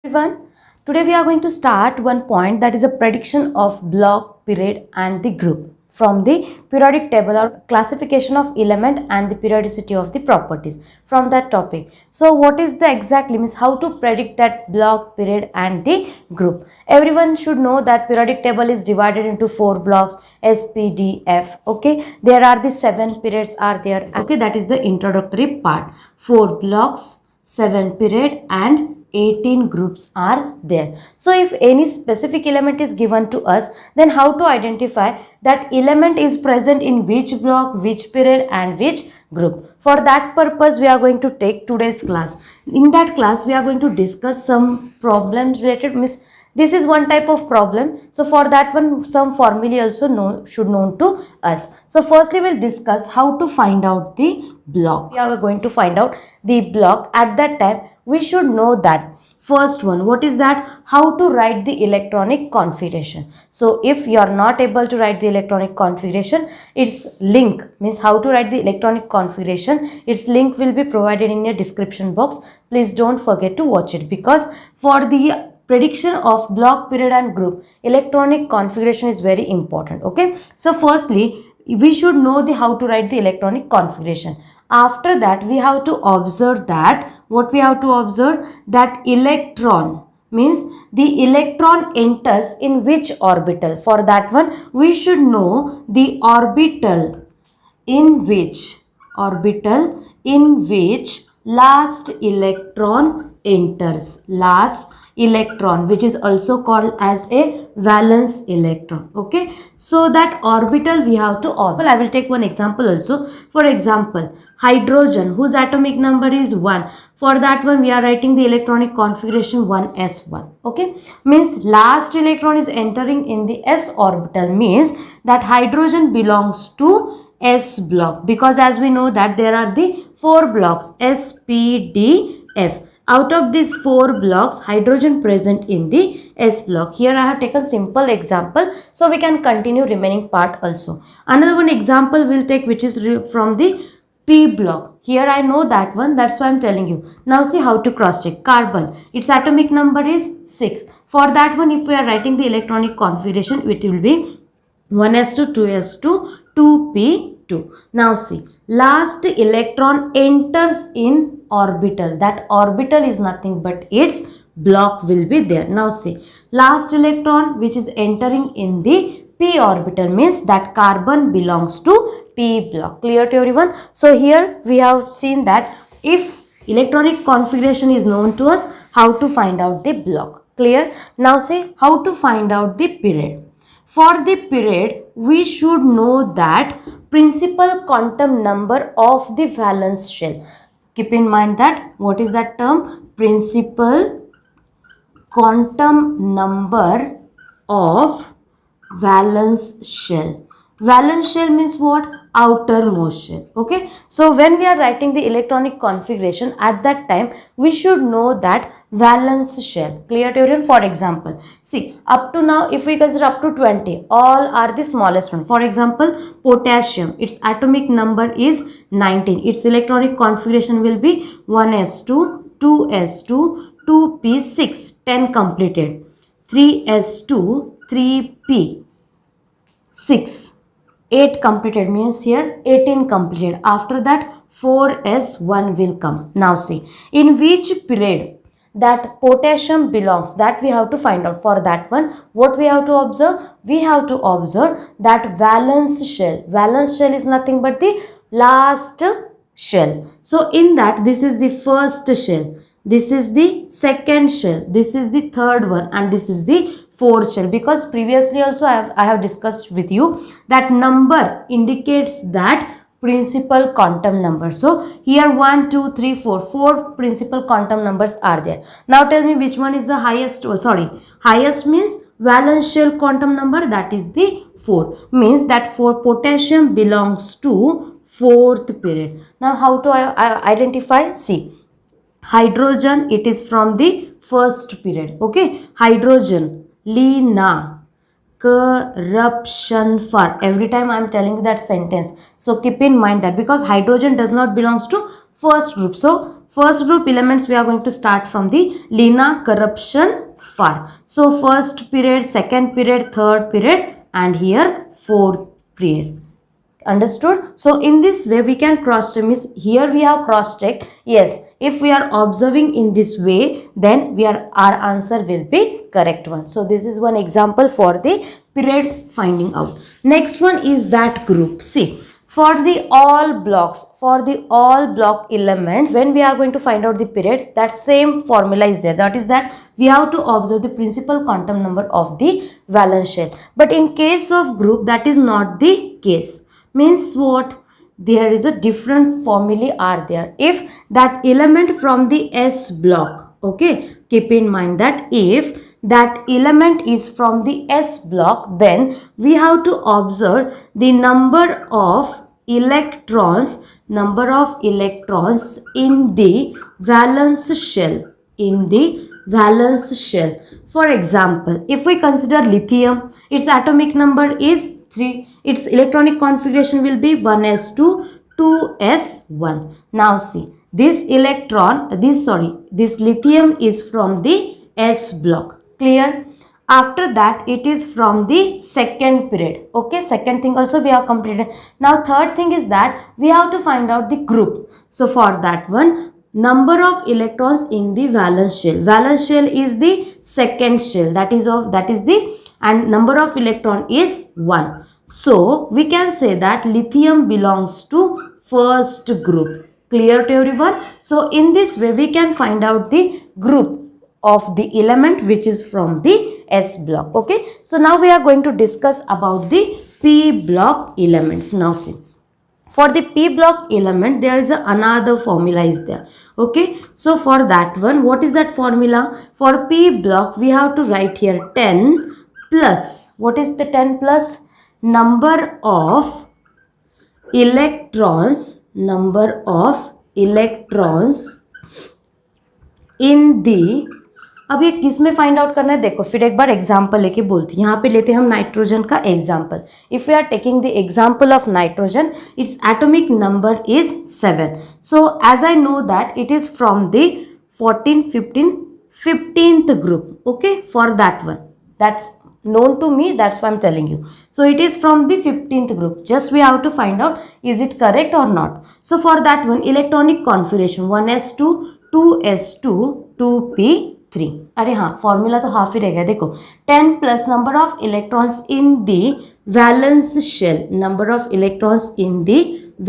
Everyone, today we are going to start one point, that is a prediction of block, period and the group from the periodic table or classification of element and the periodicity of the properties from that topic. So what is the exactly means how to predict that block, period and the group. Everyone should know that periodic table is divided into 4 blocks S, P, D, F. Okay, there are the 7 periods are there. Okay, that is the introductory part. 4 blocks, 7 period and 18 groups are there. So if any specific element is given to us, then how to identify that element is present in which block, which period and which group. For that purpose we are going to take today's class. In that class we are going to discuss some problems related, this is one type of problem. So for that one some formulae also should known to us. So firstly we'll discuss how to find out the block. We are going to find out the block. At that time we should know that first one, what is that? How to write the electronic configuration. So if you are not able to write the electronic configuration, its link means how to write the electronic configuration, its link will be provided in your description box. Please don't forget to watch it, because for the prediction of block, period and group, electronic configuration is very important. Okay, so firstly we should know the how to write the electronic configuration. After that we have to observe that what we have to observe, that electron means the electron enters in which orbital. For that one we should know the orbital in which last electron enters, last electron, which is also called as a valence electron. Okay, so that orbital we have to observe. I will take one example also. For example, hydrogen, whose atomic number is 1. For that one we are writing the electronic configuration 1s1. Okay, means last electron is entering in the s orbital, means that hydrogen belongs to S block, because as we know that there are the 4 blocks S, P, D, F. Out of these 4 blocks, hydrogen present in the S block. Here I have taken simple example, so we can continue remaining part also. Another one example we'll take, which is from the P block. Here I know that one, that's why I'm telling you. Now see how to cross check. Carbon, its atomic number is 6. For that one, if we are writing the electronic configuration, it will be 1s2, 2s2, 2p2. Now see, last electron enters in orbital. That orbital is nothing but its block will be there. Now see, last electron which is entering in the p orbital, means that carbon belongs to p block. Clear to everyone? So here we have seen that if electronic configuration is known to us, how to find out the block. Clear? Now say how to find out the period. For the period, we should know that principal quantum number of the valence shell. Keep in mind that, what is that term? Principal quantum number of valence shell. Valence shell means what? Outermost shell. Okay, so when we are writing the electronic configuration, at that time we should know that valence shell. Clear to everyone? For example, see, up to now if we consider up to 20, all are the smallest one. For example, potassium, its atomic number is 19. Its electronic configuration will be 1s2, 2s2, 2p6, 10 completed, 3s2, 3p 6, 8 completed, means here 18 completed. After that 4s1 will come. Now see, in which period that potassium belongs, that we have to find out. For that one, what we have to observe? We have to observe that valence shell. Valence shell is nothing but the last shell. So in that, this is the first shell, this is the second shell, this is the third one, and this is the fourth shell. Because previously also I have discussed with you that number indicates that principal quantum number. So here 1, 2, 3, 4 principal quantum numbers are there. Now tell me which one is the highest. Highest means valence shell quantum number, that is the 4, means that for potassium belongs to 4th period. Now how to identify? See, hydrogen, it is from the first period. Okay, hydrogen, Lina, corruption for. Every time I am telling you that sentence, so keep in mind that, because hydrogen does not belongs to first group. So First group elements we are going to start from the Lena corruption far. So first period, second period, third period, and here fourth period. Understood? So in this way we can cross check. Means here we have cross checked. Yes, if we are observing in this way, then our answer will be correct one. So this is one example for the period finding out. Next one is that group. See, for the all block elements, when we are going to find out the period, that same formula is there. That is that we have to observe the principal quantum number of the valence shell. But in case of group, that is not the case. Means what? There is a different formulae are there. If that element from the S block, okay, keep in mind that if that element is from the S block, then we have to observe the number of electrons in the valence shell. For example, if we consider lithium, its atomic number is 3. Its electronic configuration will be 1s2 2s1. Now see, this lithium is from the S block. Clear? After that, it is from the second period. Okay, second thing also we have completed. Now third thing is that we have to find out the group. So for that one, number of electrons in the valence shell. Valence shell is the second shell. And number of electron is 1. So we can say that lithium belongs to first group. Clear to everyone? So in this way we can find out the group of the element which is from the S block. Okay. So now we are going to discuss about the P block elements. Now see, for the P block element there is another formula is there. Okay. So for that one, what is that formula? For P block we have to write here 10 plus, what is the 10 plus? Number of electrons in the, अब ये किस में find out करना है देखो, फिर एक बार example लेके बोलती, यहाँ पे लेते हैं हम नाइट्रोजन का example. If we are taking the example of nitrogen, its atomic number is 7. So as I know that it is from the 15th group. Okay, for that one, that's known to me, that's why I'm telling you. So it is from the 15th group. Just we have to find out is it correct or not. So for that one, electronic configuration 1s2 2s2 2p3. अरे हाँ, formula तो half ही रह गया. देखो 10 plus number of electrons in the valence shell, number of electrons in the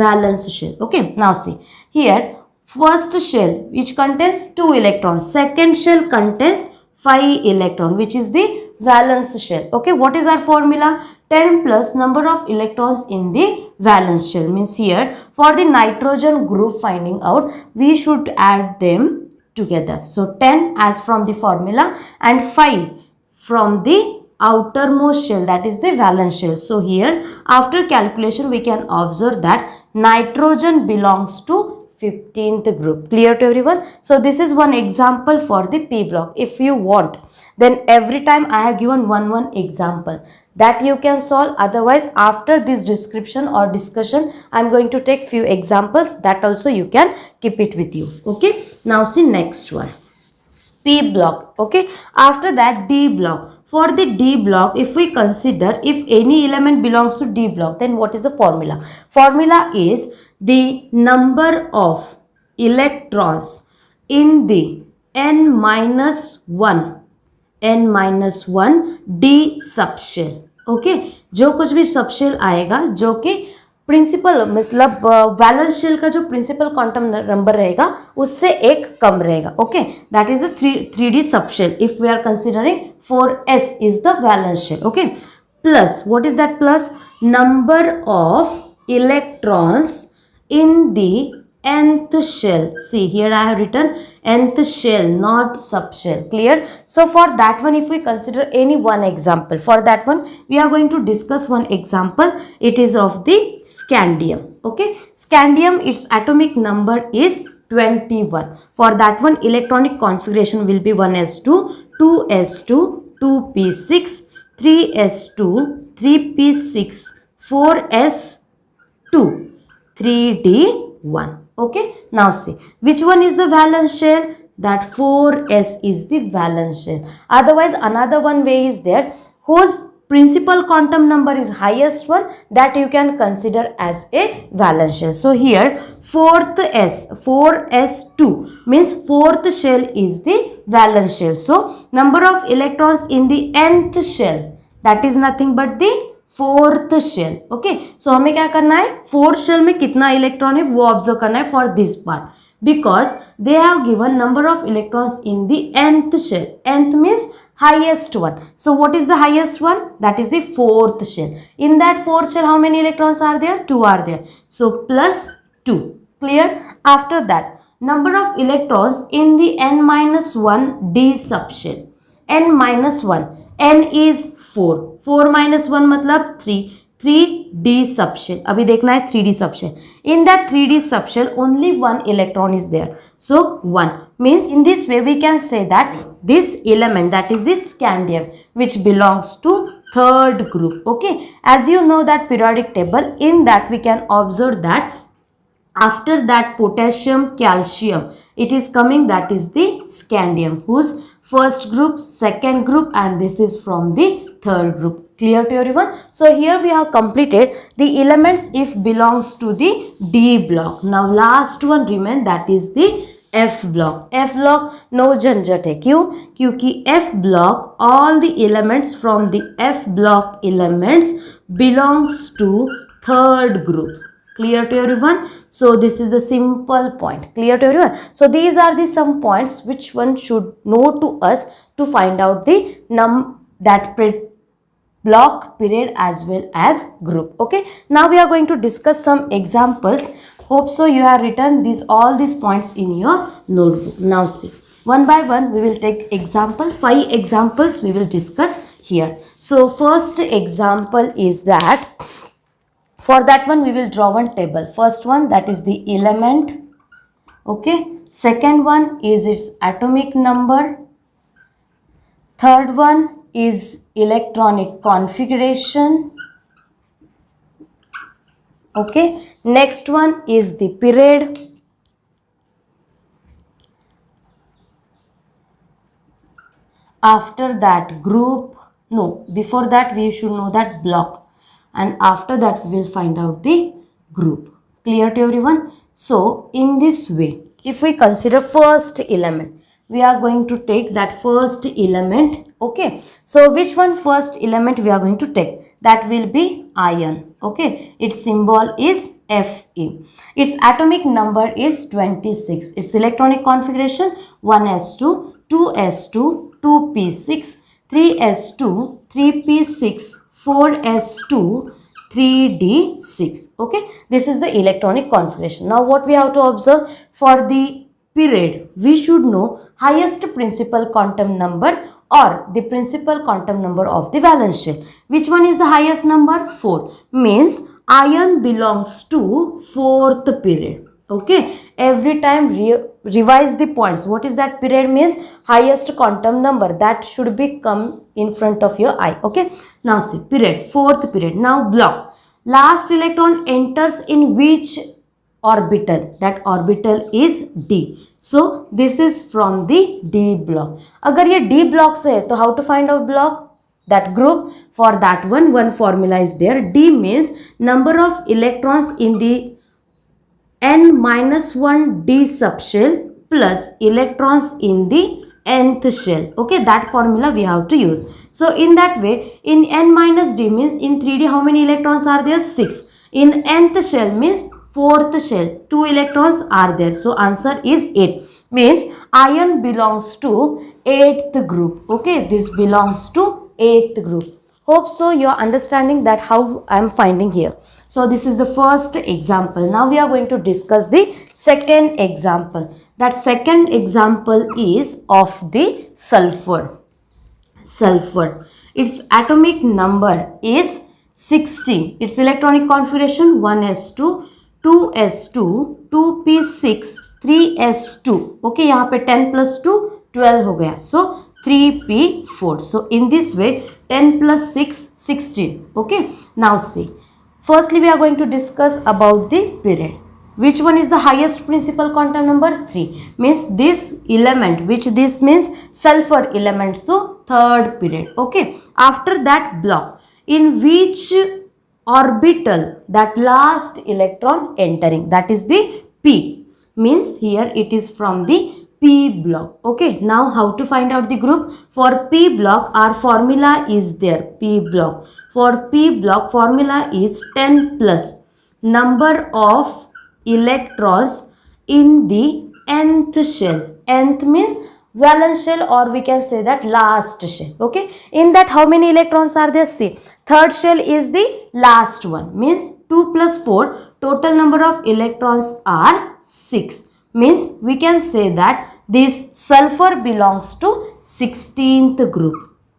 valence shell. Okay, now see here, first shell which contains 2 electrons, second shell contains 5 electron, which is the valence shell. Okay, what is our formula? 10 plus number of electrons in the valence shell. Means here for the nitrogen group finding out, we should add them together. So 10 as from the formula and 5 from the outermost shell, that is the valence shell. So here after calculation we can observe that nitrogen belongs to 15th group. Clear to everyone? So this is one example for the P block. If you want, then every time I have given one example that you can solve. Otherwise, after this description or discussion, I am going to take few examples that also you can keep it with you. Okay. Now see next one, P block. Okay. After that, D block. For the D block, if we consider if any element belongs to D block, then what is the formula? Formula is the number of electrons in the n-1 D subshell. Okay, जो कुछ भी subshell आएगा जो कि principal मतलब valence shell का जो principal quantum number रहेगा उससे एक कम रहेगा. Okay, that is the 3D subshell. If we are considering 4s is the valence shell. Okay, plus what is that plus? Number of electrons in the nth shell. See here I have written nth shell, not subshell. Clear? So for that one, if we consider any one example, for that one we are going to discuss one example. It is of the scandium. Okay, scandium, its atomic number is 21. For that one, electronic configuration will be 1s2 2s2 2p6 3s2 3p6 4s2 3d1. Okay, now see which one is the valence shell. That 4s is the valence shell. Otherwise, another one way is there whose principal quantum number is highest one, that you can consider as a valence shell. So here fourth s, 4s2 means fourth shell is the valence shell. So number of electrons in the nth shell, that is nothing but the fourth shell. Okay, so हमें क्या करना है, fourth shell में कितना electron है वो observe करना है for this part, because they have given number of electrons in the nth shell. nth means highest one. So what is the highest one? That is the fourth shell. In that fourth shell, how many electrons are there? 2 are there. So plus 2. Clear? After that, number of electrons in the n-1 d subshell. n-1. n is 4. 4 minus 1 मतलब 3. 3d subshell. अभी देखना है 3d subshell. In that 3d subshell, only one electron is there. So 1 means in this way we can say that this element, that is this scandium, which belongs to third group. Okay, as you know that periodic table, in that we can observe that after that potassium, calcium, it is coming, that is the scandium, whose first group, second group, and this is from the third group. Clear to everyone? So here we have completed the elements if belongs to the D block. Now last one remain, that is the F block. F block no झंझट है, क्यों? क्योंकि F block all the elements from the F block elements belongs to third group. Clear to everyone? So this is the simple point. Clear to everyone? So these are the some points which one should know to us to find out the block, period as well as group. Okay, now we are going to discuss some examples. Hope so you have written all these points in your notebook. Now see, one by one we will take example. 5 examples we will discuss here. So first example is that, for that one we will draw one table. First one, that is the element. Okay, second one is its atomic number. Third one is electronic configuration. Okay, next one is the period. After that group, no, before that we should know that block, and after that we will find out the group. Clear to everyone? So in this way, if we consider first element, we are going to take that first element. Okay, so which one first element we are going to take? That will be iron. Okay, its symbol is Fe. Its atomic number is 26. Its electronic configuration 1s2, 2s2, 2p6, 3s2, 3p6, 4s2, 3d6. Okay, this is the electronic configuration. Now what we have to observe for the period, we should know highest principal quantum number or the principal quantum number of the valence shell. Which one is the highest number? 4. Means iron belongs to fourth period. Okay, every time revise the points. What is that period? Means highest quantum number, that should be come in front of your eye. Okay, now see, period, fourth period. Now block, last electron enters in which orbital? That orbital is D. So this is from the D block. अगर ये D block से है तो how to find out block? That group, for that one formula is there. D means number of electrons in the n-1 D subshell plus electrons in the nth shell. Okay, that formula we have to use. So in that way, in n-d means in 3D how many electrons are there? 6. In nth shell means fourth shell, 2 electrons are there. So answer is 8. Means iron belongs to 8th group. Okay, this belongs to 8th group. Hope so you are understanding that how I am finding here. So this is the first example. Now we are going to discuss the second example. That second example is of the sulfur. Sulfur. Its atomic number is 16. Its electronic configuration 1s2, 2s2, 2p6, 3s2. Okay, यहाँ पे 10 plus 2 12 हो गया. So 3p4. So in this way 10 plus 6 16. Okay, now see. Firstly we are going to discuss about the period. which one is the highest principal quantum number? 3. Means this element, which this means sulfur elements to third period. Okay, after that block, in which orbital that last electron entering, that is the p, means here it is from the p block. Okay, now how to find out the group? For p block our formula is there. P block, for p block formula is 10 plus number of electrons in the nth shell. Nth means valence shell, or we can say that last shell. Okay, in that how many electrons are there? See, third shell is the last one, means 2 plus 4, total number of electrons are 6. Means we can say that this sulfur belongs to 16th group.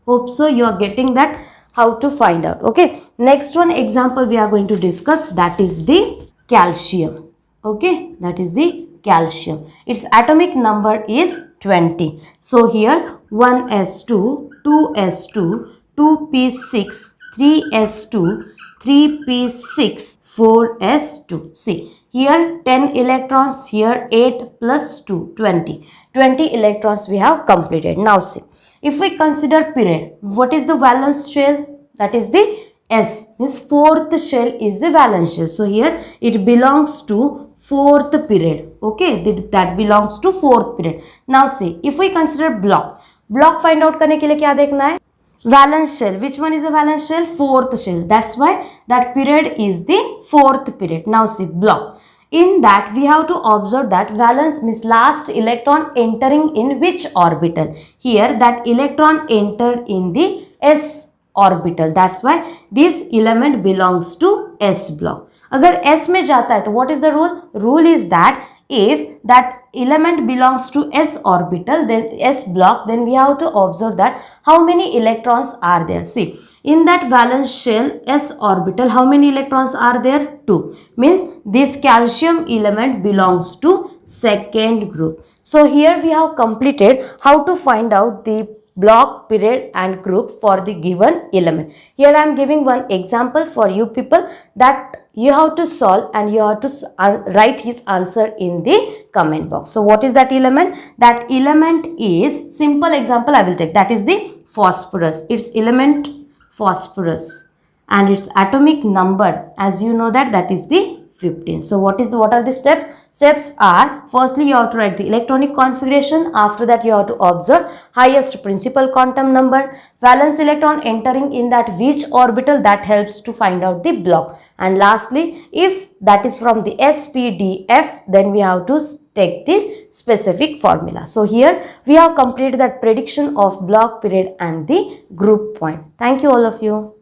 Hope so you are getting that how to find out. Okay, next one example we are going to discuss, that is the calcium. Okay, that is the calcium. Its atomic number is 20. So here 1s2, 2s2, 2p6, 3s2, 3p6, 4s2. See, here 10 electrons, here 8 plus 2, 20. 20 electrons we have completed. Now see, if we consider period, what is the valence shell? That is the S, means fourth shell is the valence shell. So here it belongs to fourth period. Okay, that belongs to fourth period. Now see, if we consider block, block find out करने के लिए क्या देखना है? Valence shell. Which one is the valence shell? Fourth shell. That's why that period is the fourth period. Now see, block. In that we have to observe that valence means last electron entering in which orbital. Here that electron entered in the s orbital. That's why this element belongs to s block. अगर s में जाता है तो what is the rule? Rule is that if that element belongs to s orbital, then s block, then we have to observe that how many electrons are there. See, in that valence shell s orbital, how many electrons are there? 2. Means this calcium element belongs to second group. So here we have completed how to find out the block, period and group for the given element. Here I am giving one example for you people that you have to solve, and you have to write his answer in the comment box. So what is that element? That element is, simple example I will take, that is the phosphorus. Its element phosphorus, and its atomic number, as you know, that is the 15. So what are the steps? Steps are, firstly you have to write the electronic configuration. After that you have to observe highest principal quantum number, valence electron entering in that which orbital, that helps to find out the block. And lastly, if that is from the SPDF, then we have to take the specific formula. So here we have completed that prediction of block, period and the group point. Thank you all of you.